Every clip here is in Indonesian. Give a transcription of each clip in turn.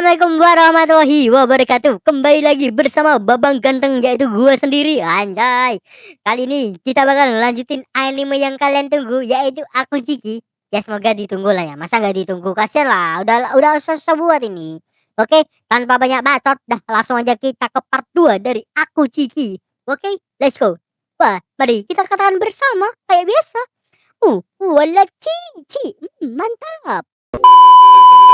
Assalamualaikum warahmatullahi wabarakatuh. Kembali lagi bersama Babang Ganteng, yaitu gua sendiri, anjay. Kali ini kita bakal lanjutin anime yang kalian tunggu, yaitu Aku Chiki. Ya semoga ditunggu lah ya. Masa nggak ditunggu? Kasian lah. Udah selesai buat ini. Oke, tanpa banyak bacot, dah langsung aja kita ke part 2 dari Aku Chiki. Oke, let's go. Wah, mari kita katakan bersama kayak biasa. Wala Cici. Mantap.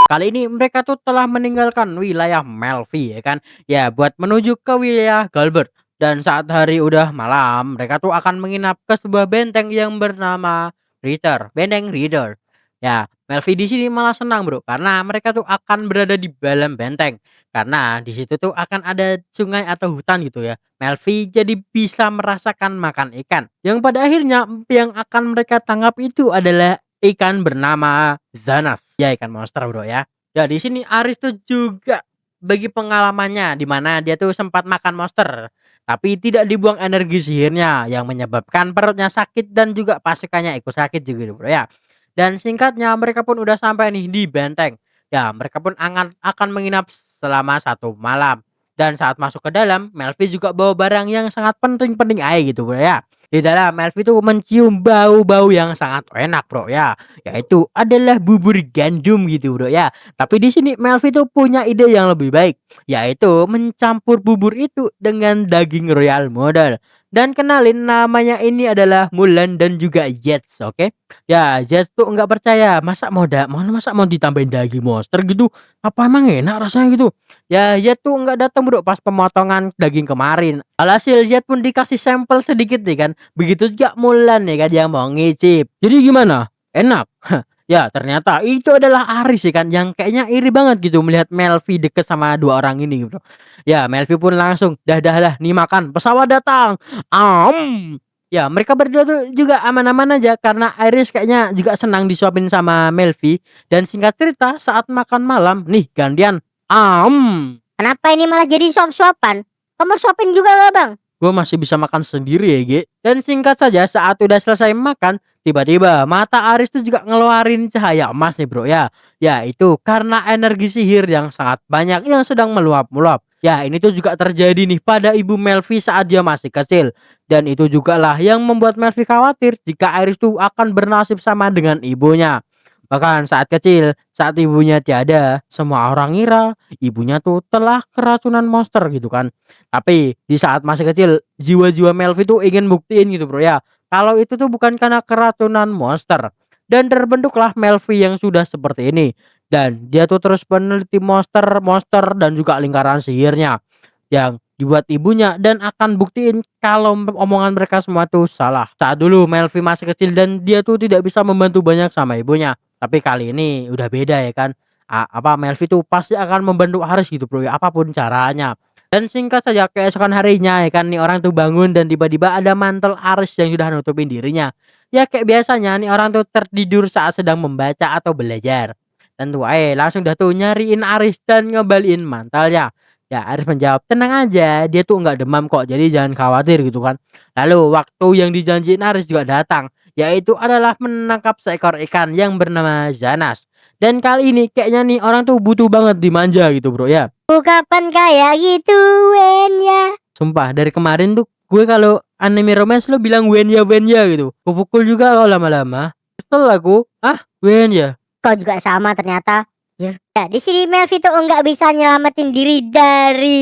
Kali ini mereka tuh telah meninggalkan wilayah Melfi ya kan. Ya buat menuju ke wilayah Galbert. Dan saat hari udah malam, mereka tuh akan menginap ke sebuah benteng yang bernama Reader, Benteng Reader. Ya, Melfi di sini malah senang, Bro, karena mereka tuh akan berada di dalam benteng. Karena di situ tuh akan ada sungai atau hutan gitu ya. Melfi jadi bisa merasakan makan ikan. Yang pada akhirnya yang akan mereka tangkap itu adalah ikan bernama Zanas. Ya ikan monster, Bro ya. Ya di sini Aris tuh juga bagi pengalamannya di mana dia tuh sempat makan monster tapi tidak dibuang energi sihirnya yang menyebabkan perutnya sakit dan juga pasukannya ikut sakit juga, Bro ya. Dan singkatnya mereka pun udah sampai nih di benteng. Ya, mereka pun akan menginap selama 1 malam. Dan saat masuk ke dalam, Melvi juga bawa barang yang sangat penting-penting aja gitu, Bro ya. Di dalam Melvi tuh mencium bau-bau yang sangat enak, Bro ya. Yaitu adalah bubur gandum gitu, Bro ya. Tapi di sini Melvi tuh punya ide yang lebih baik, yaitu mencampur bubur itu dengan daging royal model. Dan kenalin namanya ini adalah Mulan dan juga Jets, oke? Ya, Jets tuh nggak percaya, masa mau ditambahin daging monster gitu? Apa emang enak rasanya gitu? Ya, Jet tuh nggak datang, Bro, pas pemotongan daging kemarin. Alhasil Jet pun dikasih sampel sedikit nih kan. Begitu juga Mulan ya kan yang mau ngicip. Jadi gimana? Enak? Ya ternyata itu adalah Aris ya kan yang kayaknya iri banget gitu melihat Melvi deket sama dua orang ini gitu. Ya Melvi pun langsung dah nih makan pesawat datang. Ya mereka berdua tuh juga aman-aman aja karena Iris kayaknya juga senang disuapin sama Melvi. Dan singkat cerita saat makan malam nih gantian Kenapa ini malah jadi suap-suapan? Kamu suapin juga gak, Bang? gue masih bisa makan sendiri ya Ge. Dan singkat saja saat udah selesai makan tiba-tiba mata Aris tuh juga ngeluarin cahaya emas nih, Bro ya. Ya itu karena energi sihir yang sangat banyak yang sedang meluap-meluap. Ya ini tuh juga terjadi nih pada ibu Melvi saat dia masih kecil. Dan itu juga lah yang membuat Melvi khawatir jika Aris tuh akan bernasib sama dengan ibunya. Bahkan saat kecil, saat ibunya tiada, semua orang ngira ibunya tuh telah keracunan monster gitu kan. Tapi di saat masih kecil, jiwa-jiwa Melvi tuh ingin buktiin gitu, Bro ya. Kalau itu tuh bukan karena keracunan monster. Dan terbentuklah Melvi yang sudah seperti ini. Dan dia tuh terus peneliti monster-monster dan juga lingkaran sihirnya yang dibuat ibunya dan akan buktiin kalau omongan mereka semua tuh salah. Saat dulu Melvi masih kecil dan dia tuh tidak bisa membantu banyak sama ibunya. Tapi kali ini udah beda ya kan. Melvi tuh pasti akan membantu Haris gitu, Bro ya, apapun caranya. Dan singkat saja keesokan harinya ya kan nih orang tuh bangun dan tiba-tiba ada mantel Aris yang sudah nutupin dirinya. Ya kayak biasanya nih orang tuh tertidur saat sedang membaca atau belajar. Tentu aja langsung dah tuh nyariin Aris dan ngembaliin mantelnya. Ya Aris menjawab tenang aja dia tuh nggak demam kok jadi jangan khawatir gitu kan. Lalu waktu yang dijanjiin Aris juga datang, yaitu adalah menangkap seekor ikan yang bernama Zanas. Dan kali ini kayaknya nih orang tuh butuh banget dimanja gitu, Bro ya. Kapan kayak gitu, ya? Sumpah dari kemarin tuh gue kalau anime romance lo bilang Wenya gitu. Kupukul juga kalau lama-lama. Kesel aku. Wenya. Kau juga sama ternyata. Ya, di sini Melvi tuh nggak bisa nyelamatin diri dari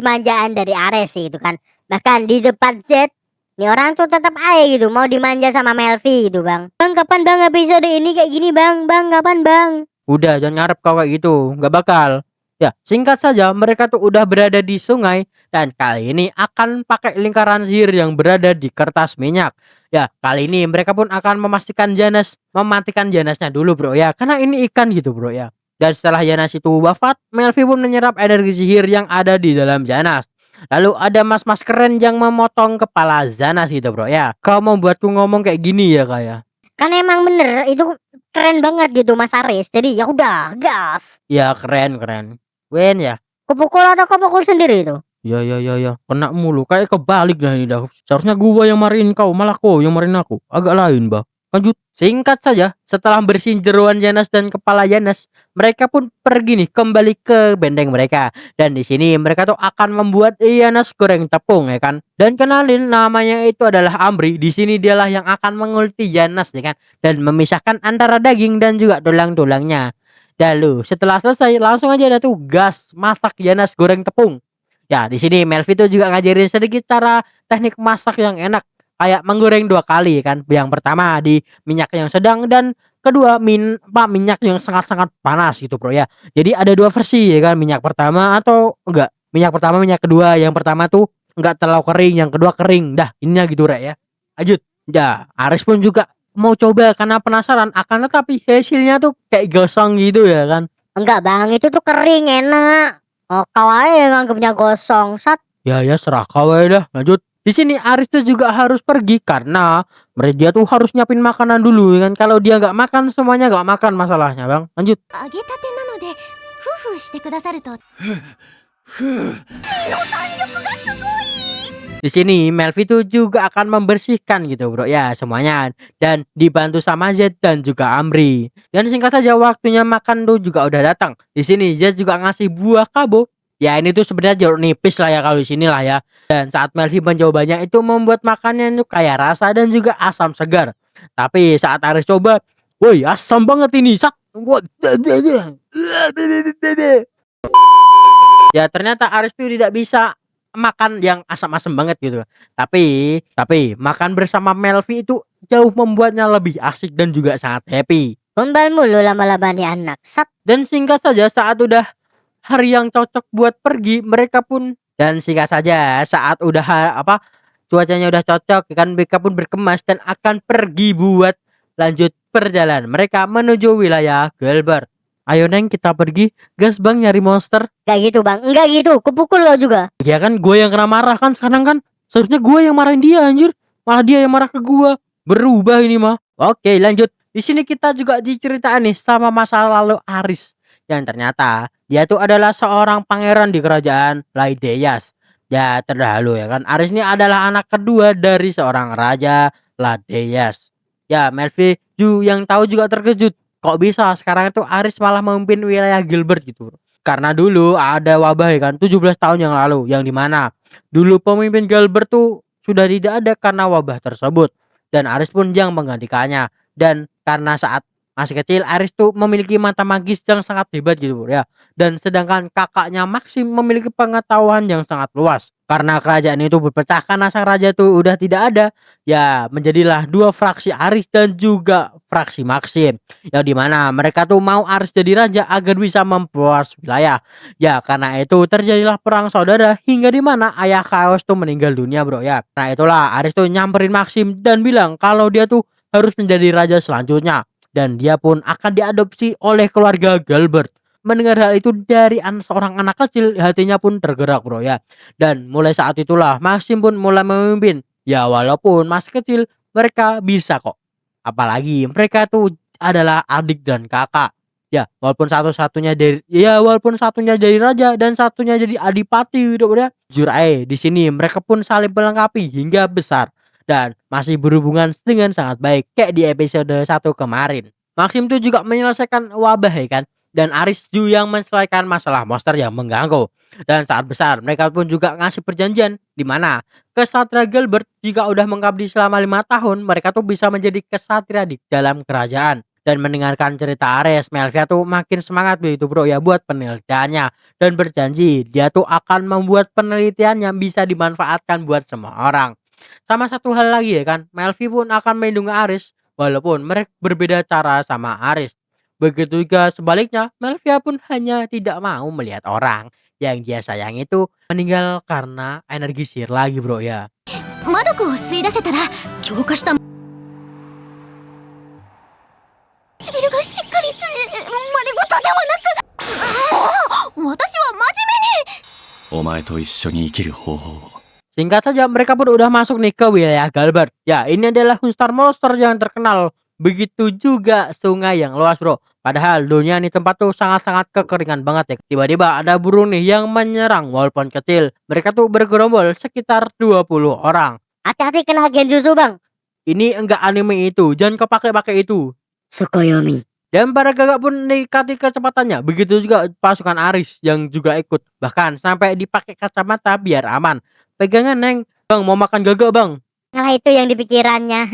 manjaan dari Ares sih gitu kan. Bahkan di depan Z, nih orang tuh tetap aja gitu mau dimanja sama Melvi gitu, Bang. Bang, kapan Bang episode ini kayak gini, Bang? Bang, kapan, Bang? Udah jangan ngarep kau kayak gitu, nggak bakal. Ya singkat saja mereka tuh udah berada di sungai dan kali ini akan pakai lingkaran sihir yang berada di kertas minyak. Ya kali ini mereka pun akan mematikan Janasnya dulu, Bro ya, karena ini ikan gitu, Bro ya. Dan setelah Janas itu wafat, Melvi pun menyerap energi sihir yang ada di dalam Janas. Lalu ada mas-mas keren yang memotong kepala Zanas gitu, Bro ya. Kau mau buatku ngomong kayak gini ya kayak. Kan emang bener itu keren banget gitu Mas Aris. Jadi ya udah gas. Ya keren. Wen ya. Kupukul atau kau pukul sendiri itu? Ya. Kena mulu kayak kebalik dah ini dah. Seharusnya gua yang marahin kau, malah kau yang marahin aku. Agak lain, Bah. Lanjut. Singkat saja, setelah bersihin jeroan Yanas dan kepala Yanas, mereka pun pergi nih kembali ke benteng mereka. Dan di sini mereka tuh akan membuat Yanas goreng tepung ya kan. Dan kenalin namanya itu adalah Amri. Di sini dialah yang akan mengulti Yanas ya kan, dan memisahkan antara daging dan juga tulang-tulangnya. Lalu setelah selesai langsung aja ada tuh gas masak Yanas goreng tepung. Ya, di sini Melvi tuh juga ngajarin sedikit cara teknik masak yang enak. Kayak menggoreng 2 kali kan. Yang pertama di minyak yang sedang dan kedua minyak yang sangat-sangat panas gitu, Bro ya. Jadi ada 2 versi ya kan, minyak pertama atau enggak. Minyak pertama, minyak kedua. Yang pertama tuh enggak terlalu kering, yang kedua kering. Dah, ininya gitu, Rek ya. Lanjut. Ya, Aris pun juga mau coba karena penasaran, akan tetapi hasilnya tuh kayak gosong gitu ya kan. Enggak bang, itu tuh kering enak. Oh kau aja yang nganggepnya gosong. Sat. Ya serah kau aja dah. Lanjut. Di sini Aris tuh juga harus pergi karena dia tuh harus nyiapin makanan dulu kan. Kalau dia nggak makan semuanya nggak makan masalahnya, Bang. Lanjut. 揚げたてなのでフーフーしてくださると Di sini Melvi tuh juga akan membersihkan gitu, Bro ya, semuanya dan dibantu sama Z dan juga Amri. Dan singkat saja waktunya makan tuh juga udah datang. Di sini Z juga ngasih buah kabo. Ya ini tuh sebenarnya jeruk nipis lah ya kalau di sini lah ya. Dan saat Melvi mencobanya itu membuat makannya tuh kayak rasa dan juga asam segar. Tapi saat Aris coba, woi asam banget ini. Ya ternyata Aris tuh tidak bisa makan yang asam-asam banget gitu. Tapi makan bersama Melvi itu jauh membuatnya lebih asik dan juga sangat happy. Gombal mulu lama-lama nih anak. Sat. Dan singkat saja saat udah hari yang cocok buat pergi, mereka pun saat udah cuacanya udah cocok kan, mereka pun berkemas dan akan pergi buat lanjut perjalanan mereka menuju wilayah Gelbert. Ayo Neng kita pergi, gas Bang nyari monster. Gak gitu bang, enggak gitu. Kupukul lo juga. Ya kan gue yang kena marah kan sekarang kan. Seharusnya gue yang marahin dia anjir. Malah dia yang marah ke gue. Berubah ini mah. Oke lanjut. Di sini kita juga diceritain nih sama masa lalu Aris. Yang ternyata dia tuh adalah seorang pangeran di kerajaan Laideyas. Ya terdahulu ya kan. Aris ini adalah anak kedua dari seorang raja Laideyas. Ya Melvi yang tahu juga terkejut. Kok bisa sekarang itu Aris malah memimpin wilayah Gilbert gitu. Karena dulu ada wabah ya kan 17 tahun yang lalu, yang dimana dulu pemimpin Gilbert tuh sudah tidak ada karena wabah tersebut. Dan Aris pun yang menggantikannya. Dan karena saat masih kecil Aris tuh memiliki mata magis yang sangat hebat gitu ya. Dan sedangkan kakaknya Maxim memiliki pengetahuan yang sangat luas. Karena kerajaan itu berpecah karena sang raja tuh udah tidak ada, ya menjadilah 2 fraksi Aris dan juga fraksi Maxim. Yang dimana mereka tuh mau Aris jadi raja agar bisa memperluas wilayah. Ya karena itu terjadilah perang saudara hingga dimana ayah Chaos tuh meninggal dunia, Bro ya. Nah itulah Aris tuh nyamperin Maxim dan bilang kalau dia tuh harus menjadi raja selanjutnya. Dan dia pun akan diadopsi oleh keluarga Gilbert. Mendengar hal itu dari seorang anak kecil, hatinya pun tergerak, Bro ya. Dan mulai saat itulah Maxim pun mulai memimpin. Ya walaupun masih kecil, mereka bisa kok. Apalagi mereka tuh adalah adik dan kakak. Walaupun satunya jadi raja dan satunya jadi adipati gitu ya. Jujur aja di sini mereka pun saling melengkapi hingga besar dan masih berhubungan dengan sangat baik kayak di episode 1 kemarin. Maxim tuh juga menyelesaikan wabah ya kan. Dan Aris juga yang menyelesaikan masalah monster yang mengganggu. Dan saat besar mereka pun juga ngasih perjanjian di mana kesatria Gilbert jika udah mengabdi selama 5 tahun mereka tuh bisa menjadi kesatria di dalam kerajaan. Dan mendengarkan cerita Ares, Melvia tuh makin semangat begitu, Bro ya, buat penelitiannya. Dan berjanji dia tuh akan membuat penelitian yang bisa dimanfaatkan buat semua orang. Sama satu hal lagi ya kan, Melvi pun akan melindungi Aris walaupun mereka berbeda cara sama Aris. Begitu juga sebaliknya, Melvia pun hanya tidak mau melihat orang yang dia sayang itu meninggal karena energi sihir lagi, Bro ya. 魔毒を吸い出せたら強化した唇がしっかりつまで事ではなくもう私は真面目にお前と一緒に生きる方法を Singkat saja mereka pun udah masuk nih ke wilayah Gilbert. Ya ini adalah Hunstar Monster yang terkenal. Begitu juga sungai yang luas, Bro. Padahal dunia ini tempat tuh sangat-sangat kekeringan banget ya. Tiba-tiba ada burung nih yang menyerang walaupun kecil. Mereka tuh bergerombol sekitar 20 orang. Hati-hati kena Genjutsu bang. ini enggak anime itu, jangan kau pakai itu. Tsukuyomi. Dan para gagak pun menikmati kecepatannya. Begitu juga pasukan Aris yang juga ikut. Bahkan sampai dipakai kacamata biar aman. Pegangan Neng. Bang mau makan gagak bang. Nah itu yang dipikirannya.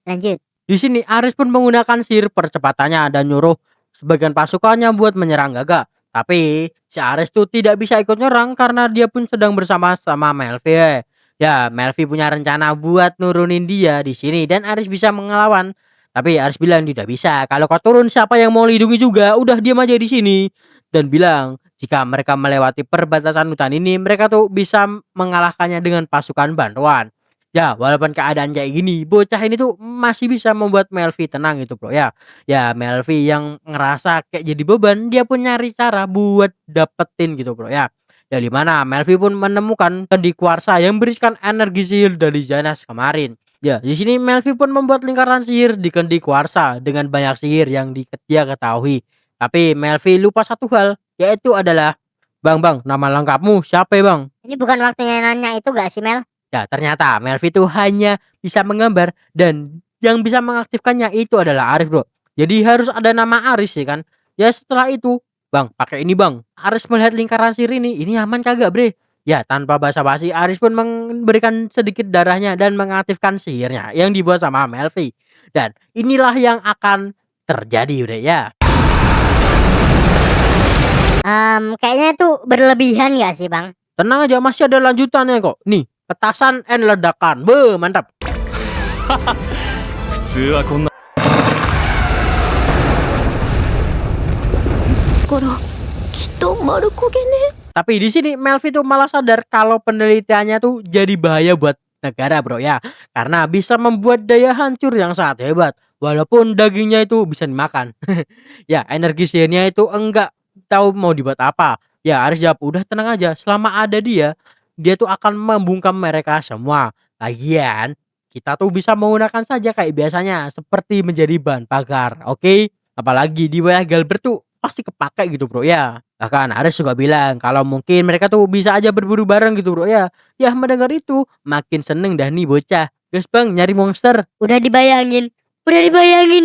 Lanjut. Di sini Aris pun menggunakan sihir percepatannya dan nyuruh sebagian pasukannya buat menyerang gagak. Tapi si Aris tuh tidak bisa ikut nyerang karena dia pun sedang bersama sama Melfi. Ya Melfi punya rencana buat nurunin dia di sini dan Aris bisa mengelawan. Tapi Aris bilang tidak bisa. Kalau kau turun siapa yang mau lindungi juga? Udah diam aja di sini. Dan bilang jika mereka melewati perbatasan hutan ini mereka tuh bisa mengalahkannya dengan pasukan bantuan. Ya walaupun keadaan kayak gini bocah ini tuh masih bisa membuat Melfi tenang gitu bro ya. Ya Melfi yang ngerasa kayak jadi beban dia pun nyari cara buat dapetin gitu bro ya. Ya dimana Melfi pun menemukan kendi kuarsa yang berisikan energi sihir dari Janas kemarin. Ya, di sini Melfi pun membuat lingkaran sihir di kendi kuarsa dengan banyak sihir yang dia ketahui. Tapi Melfi lupa satu hal, yaitu adalah Bang, nama lengkapmu siapa ya, Bang? Ini bukan waktunya nanya itu gak sih Mel? Ya, ternyata Melfi itu hanya bisa menggambar dan yang bisa mengaktifkannya itu adalah Aris, Bro. Jadi harus ada nama Aris ya kan? Ya setelah itu, Bang, pakai ini, Bang. Aris melihat lingkaran sihir ini aman kagak, Bre? Ya, tanpa basa-basi Aris pun memberikan sedikit darahnya dan mengaktifkan sihirnya yang dibuat sama Melfi. Dan inilah yang akan terjadi udah ya. Kayaknya itu berlebihan gak sih Bang? Tenang aja masih ada lanjutannya kok. Nih, petasan and ledakan. Be, mantap. 普通はこんな心きっと丸焦げね。 Tapi di sini Melfi tuh malah sadar kalau penelitiannya tuh jadi bahaya buat negara bro ya. Karena bisa membuat daya hancur yang sangat hebat. Walaupun dagingnya itu bisa dimakan. Ya energi sihirnya itu enggak tahu mau dibuat apa. Ya Aris jawab udah tenang aja. Selama ada dia tuh akan membungkam mereka semua. Lagian kita tuh bisa menggunakan saja kayak biasanya. Seperti menjadi bahan bakar. Oke? Apalagi di wilayah Galbert tuh pasti kepake gitu bro ya. Bahkan Aris juga bilang kalau mungkin mereka tuh bisa aja berburu bareng gitu bro ya. Ya mendengar itu makin seneng dah nih bocah. Guys bang nyari monster. Udah dibayangin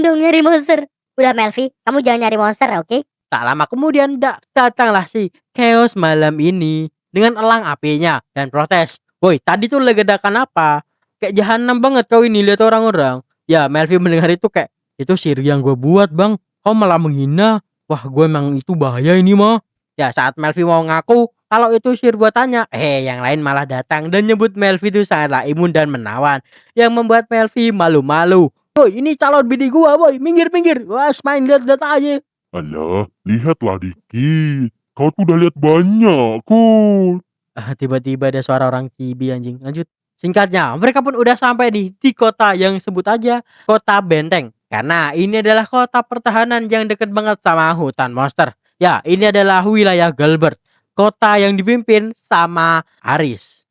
dong nyari monster. Udah Melfi, kamu jangan nyari monster oke? Tak lama kemudian datanglah si Chaos malam ini dengan elang apinya dan protes. Woi tadi tuh ledakan apa? Kayak jahanam banget kau ini lihat orang-orang. Ya Melvi mendengar itu kayak itu sihir yang gue buat bang. Kau malah menghina. Wah gue emang itu bahaya ini mah. Ya saat Melvi mau ngaku kalau itu sihir buatannya, yang lain malah datang dan nyebut Melvi itu sangatlah imun dan menawan, yang membuat Melvi malu-malu. Woi ini calon bini gua, woi minggir. Wah main lihat-lihat aja. Alah, lihatlah dikit. Kau tuh udah lihat banyak, Kun. Tiba-tiba ada suara orang Cibi anjing. Lanjut. Singkatnya, mereka pun udah sampai di kota yang sebut aja Kota Benteng. Karena ini adalah kota pertahanan yang deket banget sama hutan monster. Ya, ini adalah wilayah Galbert. Kota yang dipimpin sama Aris.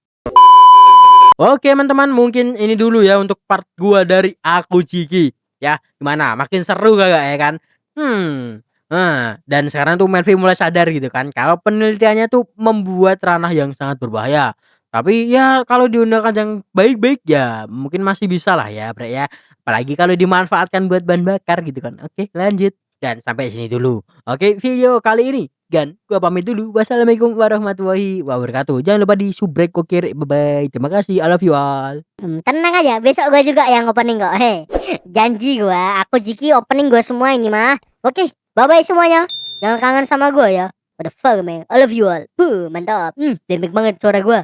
Oke teman-teman, mungkin ini dulu ya untuk part gua dari Aku Jiki. Ya, gimana? Makin seru kagak ya kan? Dan sekarang tuh Melvi mulai sadar gitu kan kalau penelitiannya tuh membuat ranah yang sangat berbahaya. Tapi ya kalau digunakan yang baik-baik ya mungkin masih bisa lah ya bre ya. Apalagi kalau dimanfaatkan buat bahan bakar gitu kan. Oke lanjut. Dan sampai sini dulu. Oke video kali ini. Dan gua pamit dulu. Wassalamualaikum warahmatullahi wabarakatuh. Jangan lupa di subrek kokir. Bye bye. Terima kasih. I love you all. Tenang aja, besok gue juga yang opening kok. Janji gue, Aku Jiki opening gue semua ini mah. Oke, bye-bye semuanya. Jangan kangen sama gue ya. What the fuck man, I love you all. Mantap. Demik banget suara gue.